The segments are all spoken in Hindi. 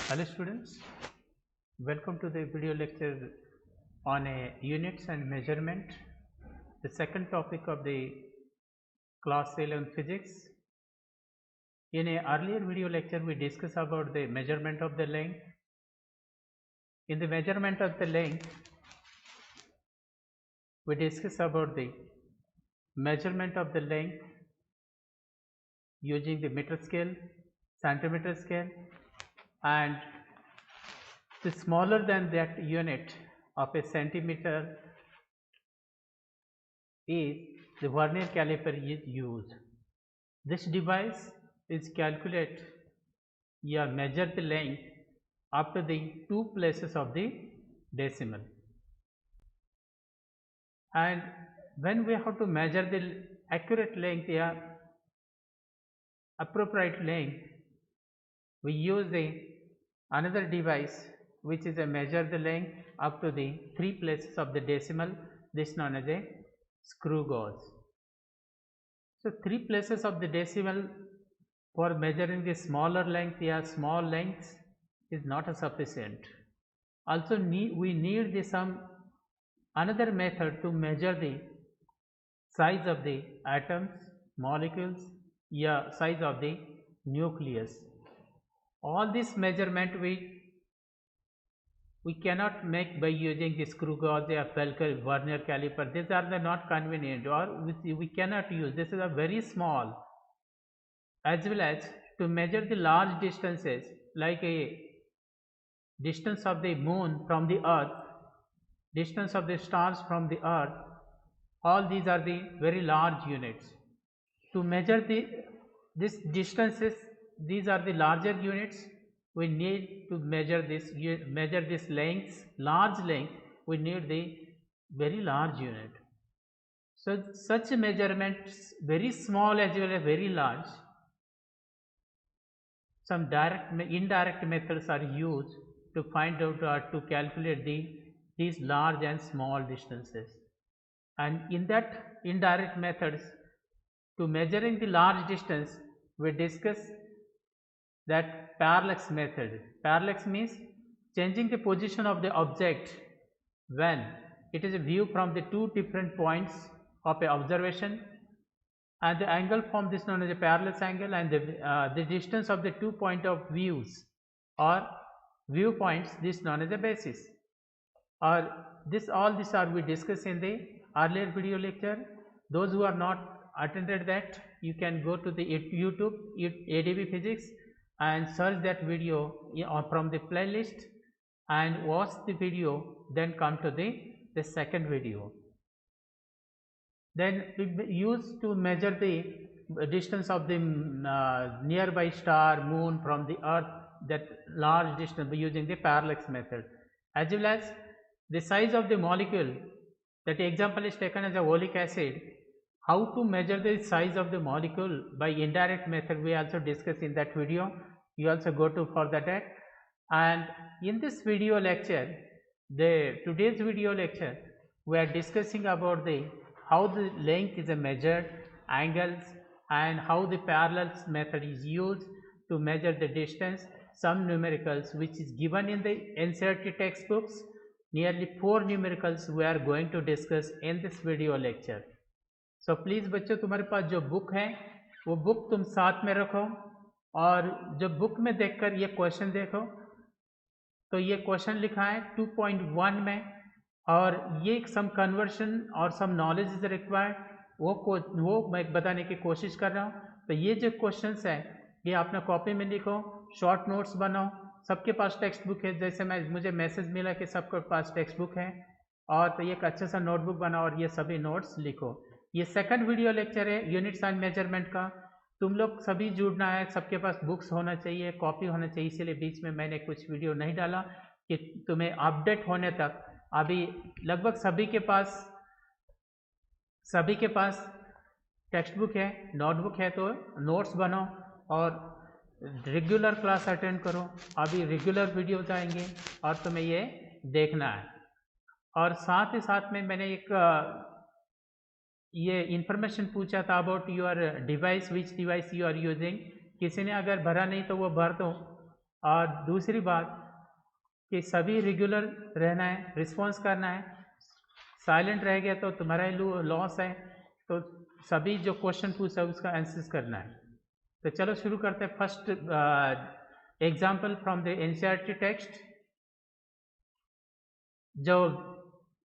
Hello students, welcome to the video lecture on units and measurement, the second topic of the class 11 physics. In a earlier video lecture we discussed about the measurement of the length. In the measurement of the length we discussed about the measurement of the length using the meter scale, centimeter scale, and the smaller than that unit of a centimeter is the vernier caliper is used. This device is calculate or measure the length up to the 2 places of the decimal, and when we have to measure the accurate length or appropriate length, we use another device which is a measure the length up to the 3 places of the decimal. This is known as a screw gauge. So 3 places of the decimal for measuring the smaller length or small lengths is not sufficient. Also we need some another method to measure the size of the atoms, molecules, or size of the nucleus. All this measurement we cannot make by using the screw gauge or vernier caliper. These are not convenient, or we cannot use. This is a very small. As well as to measure the large distances like a distance of the moon from the earth, distance of the stars from the earth, all these are the very large units. To measure these distances, these are the larger units. We need to measure this lengths, large length, we need the very large unit. So such measurements, very small as well as very large, some indirect methods are used to find out or to calculate these large and small distances. And in that indirect methods, to measuring the large distance, we discuss that parallax method. Parallax means changing the position of the object when it is a view from the two different points of a observation, and the angle formed is known as a parallax angle, and the distance of the 2 point of views or viewpoints, this is known as a basis. Or all these are we discussed in the earlier video lecture. Those who are not attended that, you can go to the YouTube ADB Physics and search that video from the playlist and watch the video, then come to the second video. Then we use to measure the distance of the nearby star, moon from the earth, that large distance by using the parallax method, as well as the size of the molecule. That example is taken as a oleic acid. How to measure the size of the molecule by indirect method, we also discussed in that video. You also go to for that. And in this video lecture, today's video lecture, we are discussing about how the length is measured, angles, and how the parallels method is used to measure the distance. Some numericals which is given in the NCERT textbooks, nearly 4 numericals we are going to discuss in this video lecture. So please बच्चों, तुम्हारे पास जो बुक है वो बुक तुम साथ में रखो, और जो बुक में देखकर ये क्वेश्चन देखो, तो ये क्वेश्चन लिखा है 2.1 में, और ये सम कन्वर्शन और सम नॉलेज इज रिक्वायर्ड, वो मैं बताने की कोशिश कर रहा हूँ. तो ये जो क्वेश्चंस है ये आपने कॉपी में लिखो, शॉर्ट नोट्स बनाओ. सबके पास टेक्स्ट बुक है, जैसे मुझे मैसेज मिला कि सबके पास टेक्स्ट बुक है, और तो ये एक अच्छा सा नोटबुक बनाओ और ये सभी नोट्स लिखो. ये सेकंड वीडियो लेक्चर है यूनिट्स एंड मेजरमेंट का. तुम लोग सभी जुड़ना है, सबके पास बुक्स होना चाहिए, कॉपी होना चाहिए, इसीलिए बीच में मैंने कुछ वीडियो नहीं डाला कि तुम्हें अपडेट होने तक. अभी लगभग सभी के पास टेक्स्ट बुक है, नोटबुक है, तो नोट्स बनाओ और रेगुलर क्लास अटेंड करो. अभी रेगुलर वीडियोज आएंगे और तुम्हें ये देखना है. और साथ ही साथ में मैंने एक ये इन्फॉर्मेशन पूछा था about your device, which device you are using. किसी ने अगर भरा नहीं तो वो भर दो, और दूसरी बात कि सभी रेगुलर रहना है, रिस्पॉन्स करना है। साइलेंट रह गया तो तुम्हारा लॉस है। तो सभी जो क्वेश्चन पूछा है उसका आंसर करना है। तो चलो शुरू करते हैं। First example from the NCERT text. जो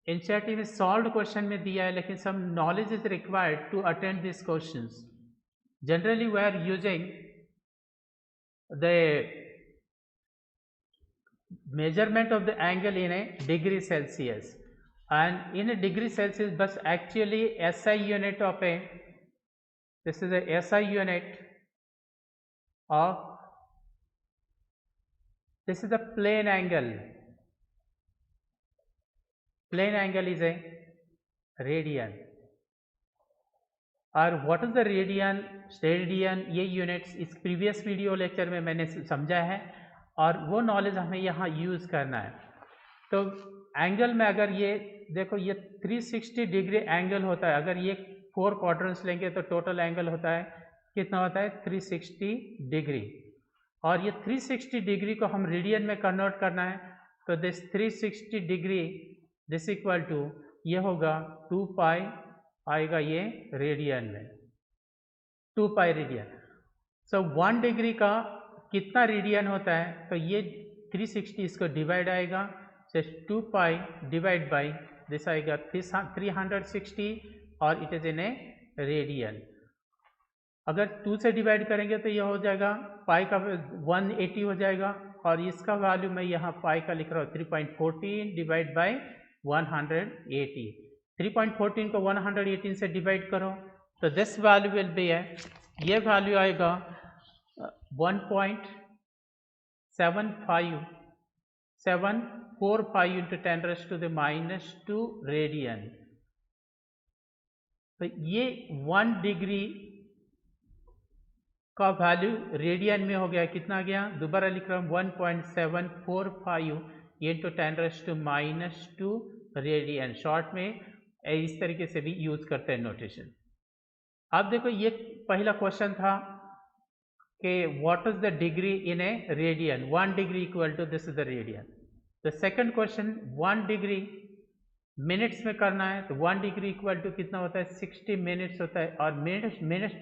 एनसीईआरटी में सॉल्व क्वेश्चन में दिया है, लेकिन some knowledge is required to attend this questions. Generally we are using the measurement of the angle in a degree Celsius, and in a degree Celsius, but actually SI unit of a, this is a SI unit of, this is a plane angle. Plane angle is a radian. और what is the radian? Radian ये यूनिट्स इस प्रीवियस वीडियो लेक्चर में मैंने समझा है, और वो नॉलेज हमें यहाँ यूज़ करना है। तो एंगल में अगर ये देखो, ये 360 डिग्री एंगल होता है। अगर ये 4 क्वाड्रेंट्स लेंगे तो टोटल एंगल होता है कितना होता है? 360 डिग्री। और ये 360 डिग्री को हम रेडियन में कन्वर्ट करना है, तो this 360 degree this equal to ये होगा 2 पाई आएगा ये रेडियन में, 2 पाई रेडियन। सो 1 डिग्री का कितना रेडियन होता है? तो ये 360 इसको डिवाइड आएगा, से 2 पाई डिवाइड बाई दिस आएगा 360, और it is in a radian. अगर 2 से डिवाइड करेंगे तो ये हो जाएगा पाई का 180 हो जाएगा, और इसका वैल्यू मैं यहाँ पाई का लिख रहा हूँ 3.14 डिवाइड बाई 180। 3.14 को 118 से डिवाइड करो तो दिस वैल्यू विल बी है, ये वैल्यू आएगा 1.745 into 10 raised to the -2 radian. तो ये 1 डिग्री का वैल्यू रेडियन में हो गया, कितना गया? दोबारा लिख रहा हूँ 1.745 into 10 raised to -2 radian. Short में इस तरीके से भी यूज करते हैं नोटेशन। अब देखो, ये पहला क्वेश्चन था कि what is the degree in a radian? 1 degree equal to this is the radian. The second question 1 degree minutes में करना है, तो 1 डिग्री इक्वल टू कितना होता है? 60 मिनट्स होता है। और मिनट्स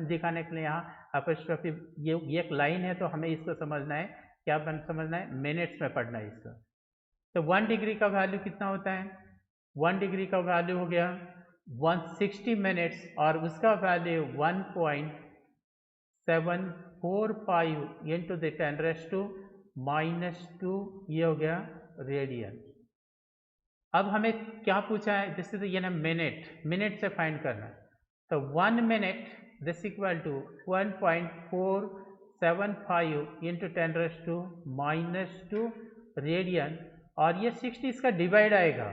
दिखाने के लिए यहाँ अपॉस्ट्रोफी ये एक लाइन है, तो हमें इसको समझना है, क्या समझना है? मिनट्स में पढ़ना है इसको। तो 1 डिग्री का वैल्यू कितना होता है? 1 डिग्री का वैल्यू हो गया 160 मिनट्स, और उसका value 1.745 into the 10 raised to -2, ये हो गया रेडियन। अब हमें क्या पूछा है? दिस इज ये ना मिनट से फाइंड करना है। तो 1 minute this equal to 1.475 into 10 raised to -2 radian, और ये 60 इसका डिवाइड आएगा,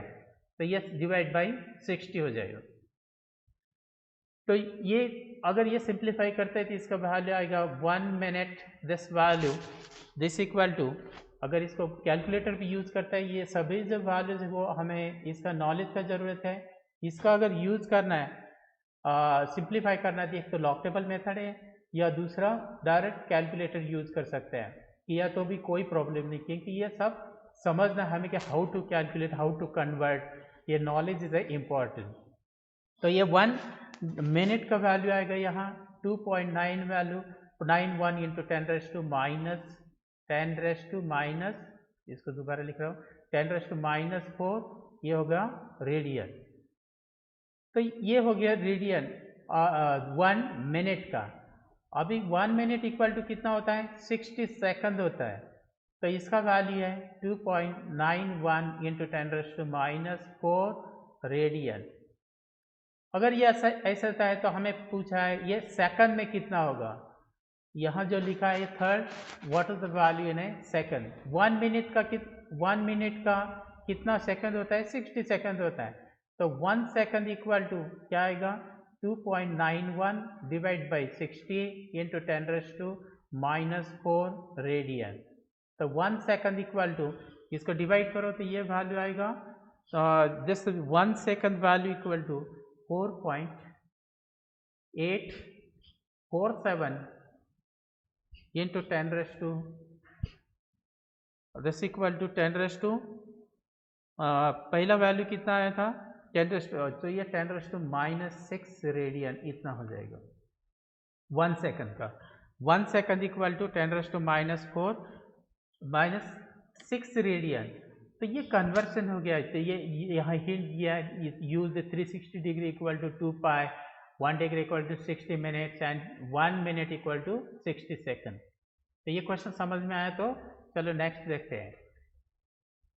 तो ये डिवाइड बाई 60 हो जाएगा। तो ये अगर ये सिंप्लीफाई करते हैं तो इसका वैल्यू आएगा 1 minute this value this equal to, अगर इसको कैलकुलेटर भी यूज़ करता है, ये सभी जो वैल्यूज है वो हमें इसका नॉलेज का ज़रूरत है। इसका अगर यूज़ करना है, सिंप्लीफाई करना है, तो एक तो लॉग टेबल मेथड है, या दूसरा डायरेक्ट कैलकुलेटर यूज़ कर सकते हैं, किया तो भी कोई प्रॉब्लम नहीं, क्योंकि ये सब समझना हमें कि how to calculate, how to convert, ये नॉलेज इज ए इम्पॉर्टेंट। तो ये 1 मिनट का वैल्यू आएगा यहाँ 2.9 value 91 into 10 raised to minus, इसको दोबारा लिख रहा हूँ 10 raised to -4, ये होगा रेडियन। तो ये हो गया रेडियन 1 मिनट का। अभी 1 मिनट इक्वल टू कितना होता है? 60 सेकंड होता है। तो इसका वैल्यू है 2.91 into 10 raised to -4 रेडियन। अगर ये ऐसा होता है तो हमें पूछा है ये सेकंड में कितना होगा। यहाँ जो लिखा है third, what is the value in A second. 1 minute का कितना सेकंड होता है? 60 सेकंड होता है। तो 1 सेकंड इक्वल टू क्या आएगा? 2.91 divide by 60 into 10 raised to -4 radian. तो 1 सेकंड इक्वल टू, इसको डिवाइड करो तो ये वैल्यू आएगा, this 1 second value equal to 4.847 into 10 raised to this equal to 10 पहला वैल्यू कितना आया था 10 तो ये 10⁻⁻6 रेडियन इतना हो जाएगा 1 सेकंड का। 1 सेकंड इक्वल टू 10⁻⁴ -6 रेडियन। तो ये कन्वर्सन हो गया। तो ये यहाँ हिंट दिया use 360 degree equal to 2 pi, 1 degree equal to 60 minutes and 1 minute equal to 60 second. तो ये क्वेश्चन समझ में आया। तो चलो नेक्स्ट देखते हैं।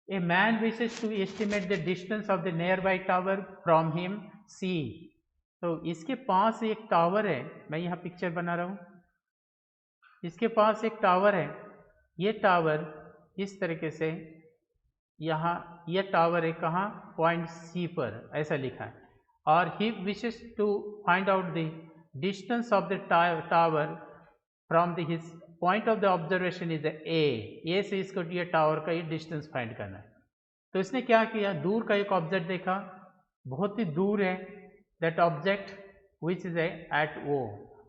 A man wishes to estimate the distance of the nearby tower from him C। तो इसके पास एक टावर है, मैं यहाँ पिक्चर बना रहा हूँ। इसके पास एक टावर है, ये टावर इस तरीके से यहाँ ये टावर है कहाँ पॉइंट C पर ऐसा लिखा है। और he wishes to find out the distance of the tower from the his point of the observation is a से इसको ये टावर का ये डिस्टेंस फाइंड करना है। तो इसने क्या किया, दूर का एक ऑब्जेक्ट देखा, बहुत ही दूर है that object which is at O,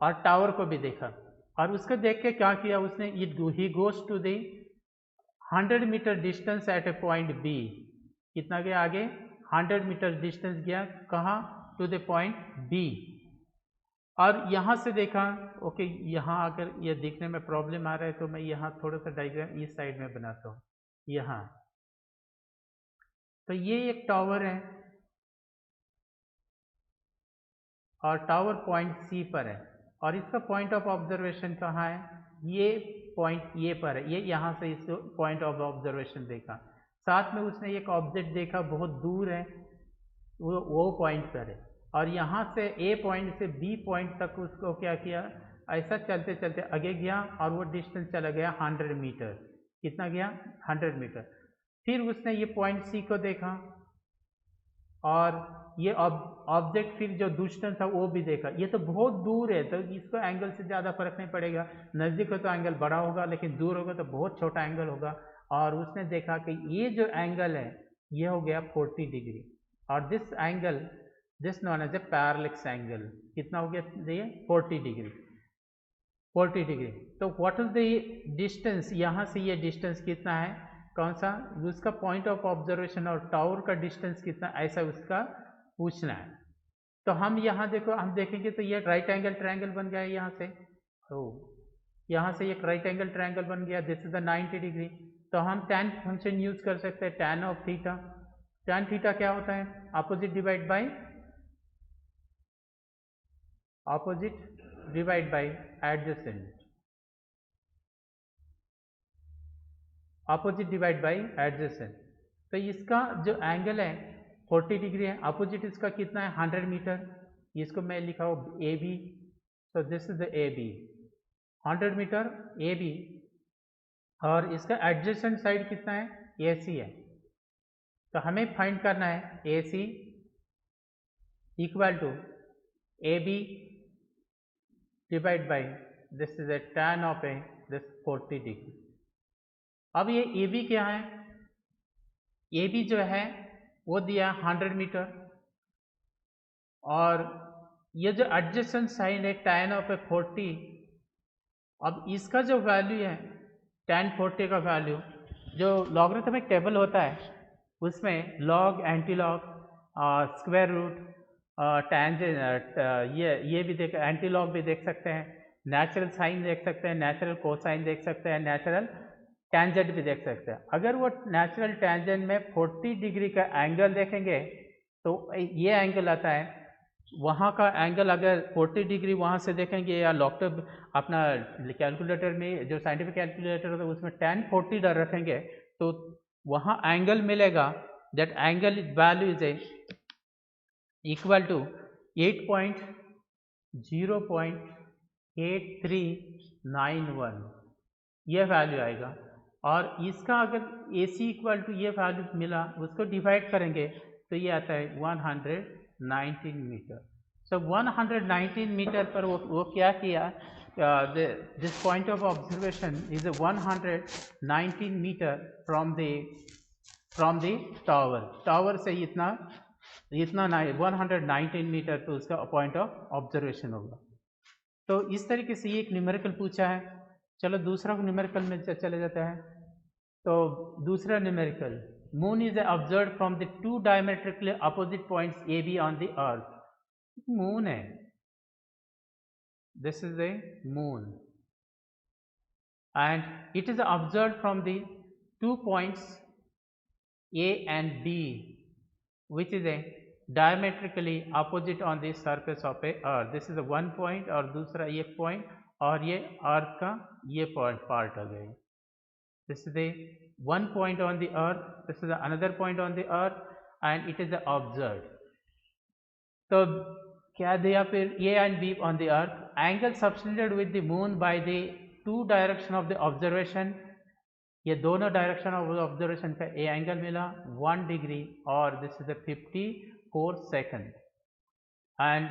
और टावर को भी देखा और उसको देख के क्या किया उसने, he goes to the 100 meter distance at a point B. कितना गया आगे 100 मीटर डिस्टेंस गया कहाँ, टू द पॉइंट बी। और यहाँ से देखा ओके यहाँ अगर ये दिखने में प्रॉब्लम आ रहा है तो मैं यहाँ थोड़ा सा डायग्राम इस साइड में बनाता हूँ। यहाँ तो ये एक टावर है और टावर पॉइंट सी पर है और इसका पॉइंट ऑफ ऑब्जर्वेशन कहाँ है, ये पॉइंट ए पर है। ये यहाँ से इसको पॉइंट ऑफ ऑब्जर्वेशन देखा, साथ में उसने एक ऑब्जेक्ट देखा बहुत दूर है, वो पॉइंट पर है। और यहाँ से ए पॉइंट से बी पॉइंट तक उसको क्या किया, ऐसा चलते चलते आगे गया और वो डिस्टेंस चला गया 100 मीटर। कितना गया 100 मीटर। फिर उसने ये पॉइंट सी को देखा और ये ऑब्जेक्ट फिर जो डिस्टेंस था वो भी देखा। ये तो बहुत दूर है तो इसको एंगल से ज़्यादा फर्क नहीं पड़ेगा, नज़दीक हो तो एंगल बड़ा होगा लेकिन दूर होगा तो बहुत छोटा एंगल होगा। और उसने देखा कि ये जो एंगल है ये हो गया 40 डिग्री और this angle this known as a parallax angle. कितना हो गया ये 40 डिग्री 40 डिग्री। तो व्हाट इज द डिस्टेंस, यहाँ से ये डिस्टेंस कितना है, कौन सा, उसका पॉइंट ऑफ ऑब्जर्वेशन और टावर का डिस्टेंस कितना, ऐसा उसका पूछना है। तो हम यहाँ देखो हम देखेंगे तो ये राइट एंगल ट्रायंगल बन गया है यहाँ से, यहाँ से एक राइट एंगल ट्रायंगल बन गया, दिस इज द 90 डिग्री। तो हम tan फंक्शन यूज कर सकते हैं, tan of theta. tan theta क्या होता है, opposite divide by adjacent, opposite divide by adjacent. तो इसका जो एंगल है 40 डिग्री है, अपोजिट इसका कितना है 100 मीटर। इसको मैं लिखा हूँ ए बी, तो this is the A B 100 meter A B. और इसका एडजेसेंट साइड कितना है, ए सी है। तो हमें फाइंड करना है A C equal to A B divide by this is A tan of A this 40 degree. अब ये ए बी क्या है, ए बी जो है वो दिया 100 मीटर और ये जो एडजेसेंट साइड है tan ऑफ ए 40। अब इसका जो वैल्यू है tan 40 का वैल्यू, जो लॉगरिथमिक टेबल होता है उसमें log, anti log, square root, tangent, ये भी देख, एंटी लॉग भी देख सकते हैं, नेचुरल साइन देख सकते हैं, नेचुरल कोसाइन देख सकते हैं, नेचुरल टेंजेंट भी देख सकते हैं। अगर वो नेचुरल टेंजेंट में 40 डिग्री का एंगल देखेंगे तो ये एंगल आता है, वहाँ का एंगल अगर 40 डिग्री वहाँ से देखेंगे या लॉकटब अपना कैलकुलेटर में जो साइंटिफिक कैलकुलेटर होता है उसमें tan 40 डर रखेंगे तो वहाँ एंगल मिलेगा, that angle value is equal to 8.0.8391, ये वैल्यू आएगा। और इसका अगर AC इक्वल टू ये वैल्यू मिला उसको डिवाइड करेंगे तो ये आता है 119 मीटर। सो 119 मीटर पर वो क्या किया, this point of observation is 119 meter from the tower से इतना 119 मीटर तो उसका पॉइंट ऑफ ऑब्जर्वेशन होगा। तो इस तरीके से ये एक न्यूमेरिकल पूछा है। चलो दूसरा न्यूमेरिकल में चले जाता है। तो दूसरा numerical, moon is observe from the two diametrically opposite points A be on the earth. Moon है, this is a moon, and it is observed from the 2 points A and B, which is a diametrically opposite on the surface of a earth. This is a one point और दूसरा ये point और ये earth का ये part हो गया. This is the one point on the earth, this is another point on the earth, and it is observed. तो क्या दिया फिर A and B on the earth, angle subtended with the moon by the two direction of the observation. ये दोनों डायरेक्शन ऑफ ऑब्जर्वेशन का ए एंगल मिला 1 डिग्री और this is 54 second. And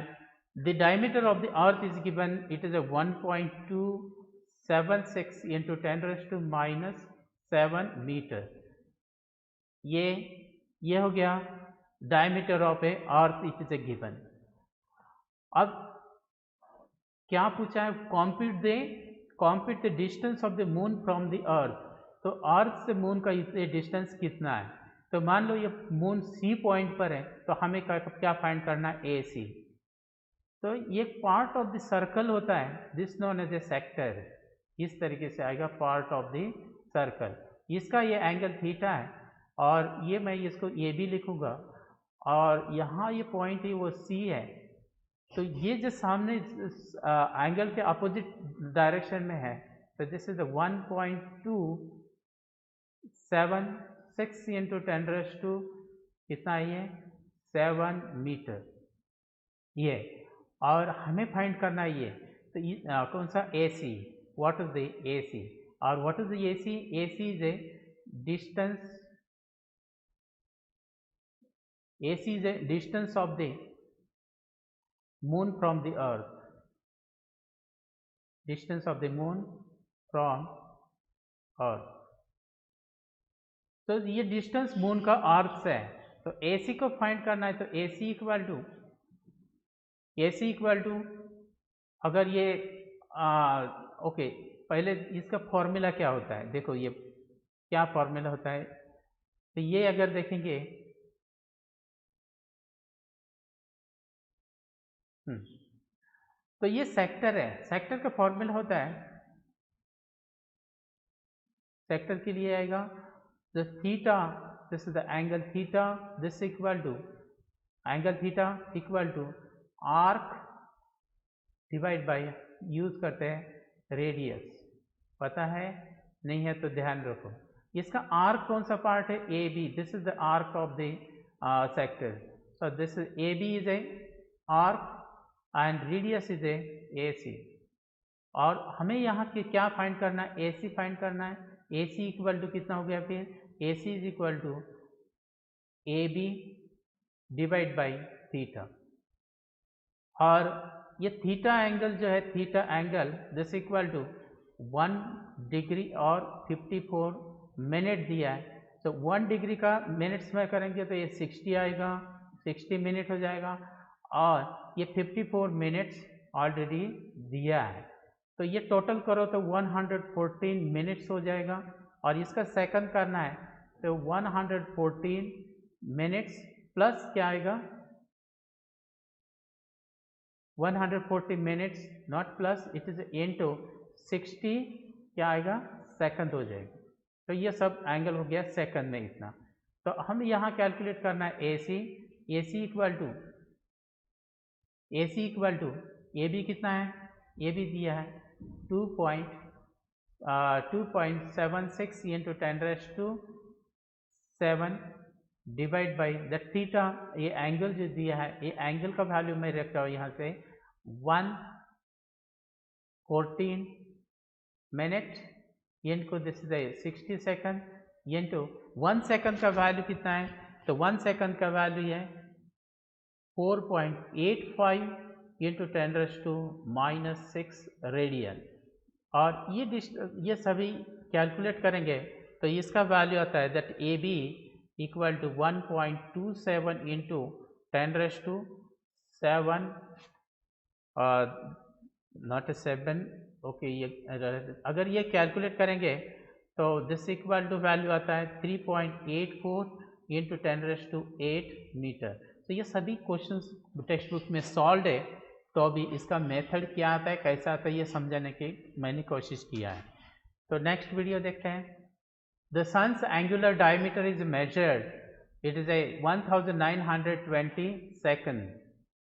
the diameter of the earth is given, it is 1.276 into 10⁻⁻7 meter. ये हो गया diameter of a earth, it is a given. अब क्या पूछा है, compute the distance of the moon from the earth. तो अर्थ से मून का ये डिस्टेंस कितना है. तो मान लो ये मून सी पॉइंट पर है, तो हमें क्या फाइंड करना है, ए सी. तो ये पार्ट ऑफ द सर्कल होता है, this known as a sector. इस तरीके से आएगा पार्ट ऑफ द सर्कल. इसका ये एंगल थीटा है और ये मैं इसको ए बी लिखूँगा और यहाँ ये पॉइंट है वो सी है. तो ये जो सामने एंगल के अपोजिट डायरेक्शन में है, तो दिस इज 1.276 इंटू 10⁻⁻, कितना ये 7 मीटर ये. और हमें फाइंड करना है ये, तो कौन सा, A C. What is the A C, और what is the A C. A C is a distance, A C is a distance of the moon from the earth, distance of the moon from earth. तो ये डिस्टेंस मून का अर्थ से है. तो AC को फाइंड करना है, तो AC इक्वल टू अगर ये ओके, पहले इसका फॉर्मूला क्या होता है, देखो ये क्या फॉर्मूला होता है. तो ये अगर देखेंगे, तो ये सेक्टर है. सेक्टर का फॉर्मूला होता है, सेक्टर के लिए आएगा the theta, this is the angle theta, this equal to angle theta equal to arc divide by, use करते हैं रेडियस. पता है, नहीं है तो ध्यान रखो. इसका आर्क कौन सा पार्ट है, A B. This is the arc of the sector. So this is A B is a arc and radius is A C. और हमें यहाँ की क्या फाइंड करना है, ए सी फाइंड करना है. ए सी इक्वल टू कितना हो गया फिर, A C is equal to A B divide by theta. और ये थीटा एंगल जो है, theta angle this equal to 1 degree और 54 मिनट दिया है. तो 1 डिग्री का मिनट्स में करेंगे तो ये 60 आएगा, 60 मिनट हो जाएगा. और ये 54 मिनट्स ऑलरेडी दिया है, तो ये टोटल करो तो 114 मिनट्स हो जाएगा. और इसका सेकंड करना है तो 114 मिनट्स प्लस क्या आएगा, 140 minutes not plus, it is into 60 क्या आएगा, सेकंड हो जाएगा. तो ये सब एंगल हो गया सेकंड में इतना. तो हम यहाँ कैलकुलेट करना है A C. A C equal to A B कितना है, ए बी दिया है 2.76 into 10⁻⁷ divide by the theta. ये एंगल जो दिया है, ये एंगल का वैल्यू मैं रखता हूँ यहाँ से 114 minute into this is 60 second into 1 second का वैल्यू कितना है, तो 1 सेकंड का वैल्यू है 4.85 इंटू 10⁻⁻6 रेडियन. और ये सभी कैलकुलेट करेंगे तो इसका वैल्यू आता है that A B equal to 1.27 into 10⁻⁷ not 7. Okay, ये अगर ये कैलकुलेट करेंगे तो दिस इक्वल टू वैल्यू आता है 3.84 इंटू 10⁸ मीटर। तो ये सभी क्वेश्चंस टेक्स्ट बुक में सॉल्व है। तो अभी इसका मेथड क्या आता है, कैसा आता है, ये समझाने की मैंने कोशिश किया है। तो नेक्स्ट वीडियो देखते हैं। The sun's angular diameter is measured, it is a 1920 second